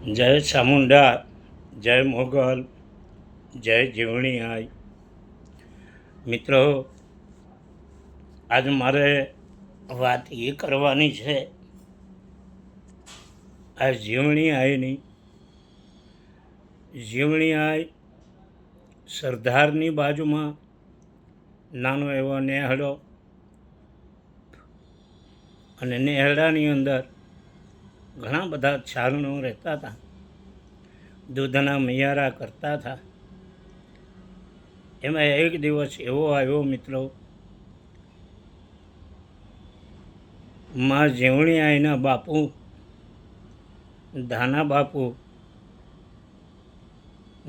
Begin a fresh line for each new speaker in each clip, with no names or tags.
જય ચામુંડા, જય મોગલ, જય જીવણીઆઈ. મિત્રો, આજ મારે વાત એ કરવાની છે આ જીવણીઆઈની. જીવણીઆઈ સરદારની બાજુમાં નાનો એવો નેહડો, અને નેહડાની અંદર ઘણા બધા ચારણો રહેતા હતા, દૂધના મૈયારા કરતા હતા. એમાં એક દિવસ એવો આવ્યો મિત્રો, માં જીવણીઆઈના બાપુ ધાના બાપુ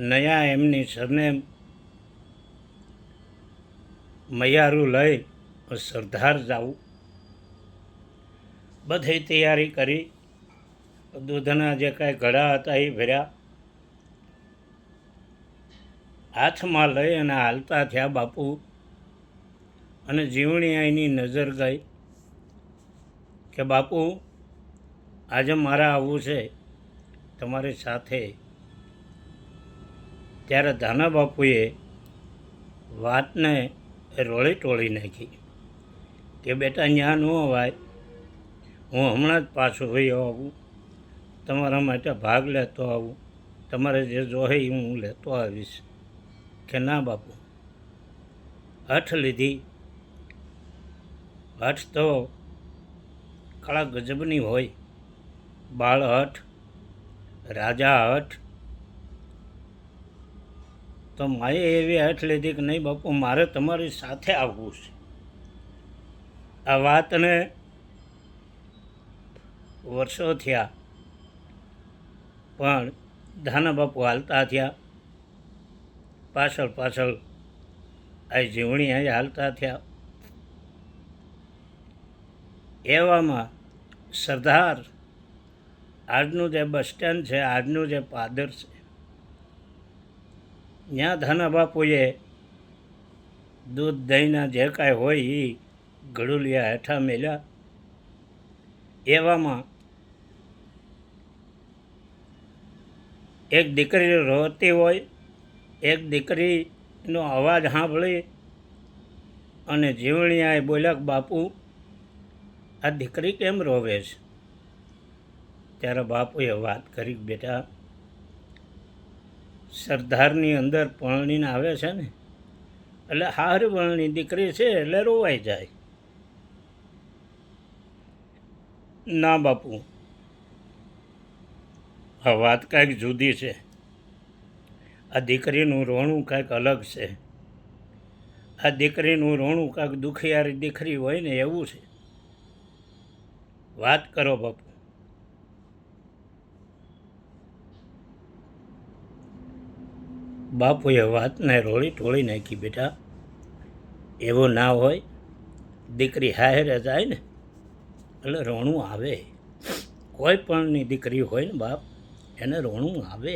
નયા એમની સરનેમ મૈયારું લઈ સરદાર જાવું. બધી તૈયારી કરી, દૂધના જે કાંઈ ઘડા હતા એ ભર્યા, હાથમાં લઈ અને હાલતા થયા બાપુ. અને જીવણીઆઈની નજર ગઈ કે બાપુ આજે મારે આવવું છે તમારી સાથે. ત્યારે ધાના બાપુએ વાતને રોળી ટોળી નાખી કે બેટા ત્યાં ન અવાય, હું હમણાં જ પાછો વયો આવું, તમારા માટે ભાગ લેતો આવું, તમારે જે જોહે એ હું લેતો આવીશ. કે ના બાપુ, હઠ લીધી. હઠ તો કળા ગજબની હોય, બાળ હઠ, રાજા હઠ. તો માએ એવી હઠ લીધી કે નહીં બાપુ, મારે તમારી સાથે આવવું છે. આ વાતને વર્ષો થયા, પણ ધાના બાપુ હાલતા થયા, પાછળ પાછળ આ જીવણીઆઈ હાલતા થયા. એવામાં સરદાર, આજનું જે બસ સ્ટેન્ડ છે, આજનું જે પાદર છે, ત્યાં ધાના બાપુએ દૂધ દહીંના જે કાંઈ હોય એ ગળુલિયા હેઠા મેલ્યા. એવામાં એક દીકરી રોતી હોય, એક દીકરીનો અવાજ સાંભળી અને જીવણીઆએ બોલ્યા કે બાપુ આ દીકરી કેમ રોવે છે? ત્યારે બાપુએ વાત કરી, બેટા સરદારની અંદર પરણીને આવે છે ને, એટલે હાર વર્ણની દીકરી છે એટલે રોવાઈ જાય. ના બાપુ, આ વાત કાંઈક જુદી છે, આ દીકરીનું રોણું કાંઈક અલગ છે. આ દીકરીનું રોણું કાંઈક દુખિયારી દીકરી હોય ને એવું છે. વાત કરો બાપુ. બાપુએ વાતને રોળી ટોળી નાખી, બેટા એવું ના હોય, દીકરી હારે જાય ને એટલે રોણું આવે. કોઈ પણની દીકરી હોય ને બાપ, એને રોણું આવે.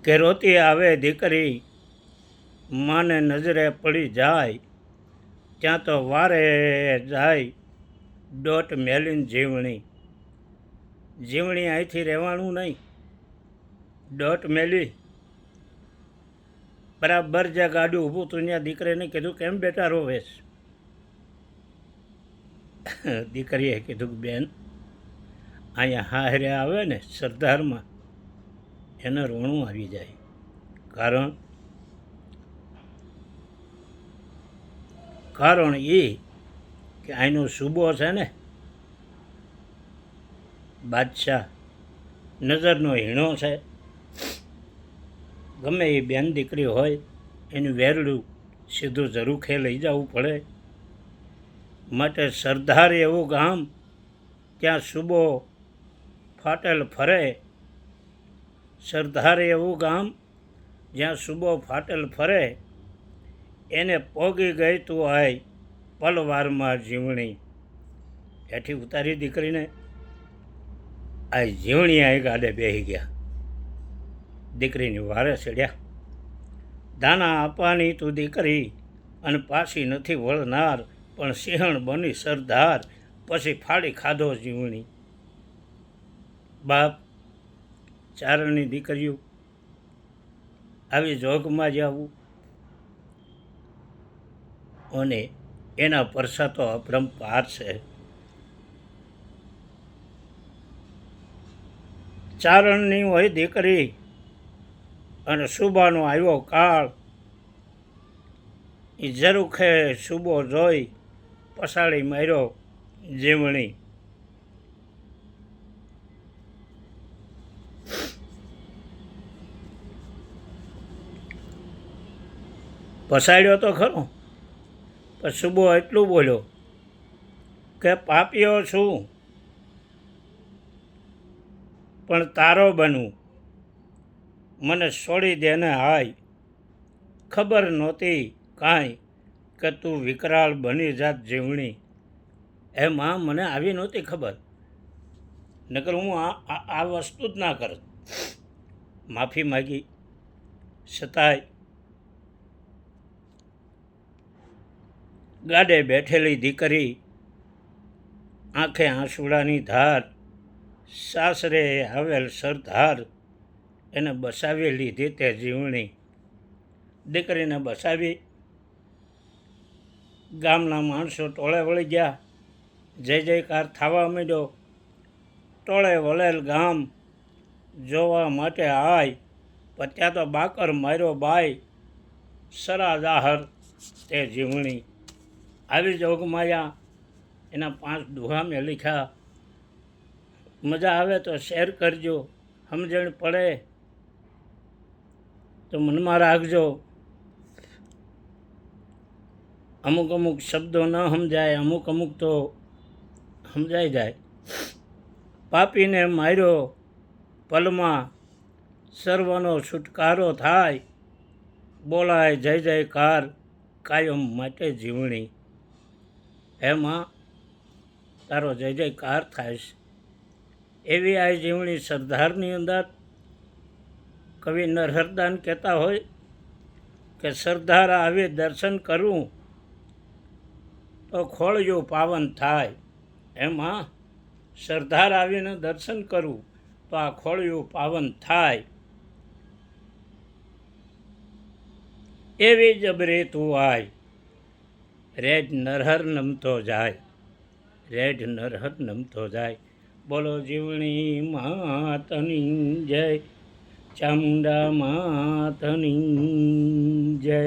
કે રોતી આવે દીકરી માને નજરે પડી જાય, ત્યાં તો વારે જાય દોટ મેલીને જીવણી. જીવણી અહીંથી રહેવાનું નહીં, દોટ મેલી બરાબર જે ગાડું ઊભું હતું ત્યાં દીકરીને કીધું કેમ બેટા રોવેશ? દીકરીએ કીધું બેન અહીંયા હારે આવે ને સરદારમાં એને રોણું આવી જાય. કારણ એ કે અહીંનો સૂબો છે ને બાદશાહ, નજરનો હીણો છે. ગમે એ બેન દીકરી હોય એનું વેરડું સીધું ઝરૂખે લઈ જવું પડે. માટે સરદાર એવું ગામ ત્યાં સૂબો ફાટેલ ફરે. સરદાર એવું ગામ જ્યાં સૂબો ફાટેલ ફરે, એને પોગી ગઈ તું આય પલવારમાં જીવણી. એથી ઉતારી દીકરીને આ જીવણી આય ગાડે બેસી ગયા. દીકરીની વારે ચડ્યા. દાના આપવાની તું દીકરી અને પાછી નથી વળનાર, પણ સિંહણ બની સરદાર પછી ફાડી ખાધો જીવણી. બાપ ચારણની દીકરીઓ આવી જોગમાં જ આવવું અને એના પરસા તો અપરંપાર છે. ચારણની હોય દીકરી અને સુબાનો આવ્યો કાળ, એ ઝરૂખે સુબો જોઈ પસાડી માર્યો જીવણી. પસાડ્યો તો ખરો, પણ સુબો એટલું બોલ્યો કે પાપીઓ છું પણ તારો બનવું, મને છોડી દે ને હાય. ખબર નહોતી કાંઈ કે તું વિકરાળ બની જાત જીવણી. એ માં, મને આવી નહોતી ખબર, નકર હું આ વસ્તુ જ ના કરત. માફી માગી છતાંય ગાડે બેઠેલી દીકરી આંખે આંસુડાની ધાર, સાસરે આવેલ સરદાર એને બસાવી લીધી તે જીવણી. દીકરીને બસાવી ગામના માણસો ટોળે વળી ગયા, જય જયકાર થવા માંડ્યો. ટોળે વળેલ ગામ જોવા માટે આય, પણ ત્યાં તો બાકર માર્યો બાય, સરા જાહર તે જીવણી. આવી જોગમાયા એના 5 દુહા મેં લખ્યા. મજા આવે તો શેર કરજો, સમજણ પડે તો મનમાં રાખજો. અમુક અમુક શબ્દો ન સમજાય, અમુક અમુક તો સમજાઈ જાય. પાપીને માર્યો પલમાં, સર્વનો છુટકારો થાય, બોલાય જય જયકાર કાયમ માટે જીવણી. એમાં તારો જય જયકાર થાય છે. એવી આ જીવણી સરદારની અંદર કવિ નરહરદાન કહેતા હોય કે સરદાર આવે દર્શન કરું તો ખોળિયું પાવન થાય. એમાં સરદાર આવીને દર્શન કરું તો આ ખોળિયું પાવન થાય. એવી જબરી તું આય, રેડ નરહર નમતો જાય, રેડ નરહર નમતો જાય. બોલો જીવણી માતની જય, ચામુંડા માતની જય.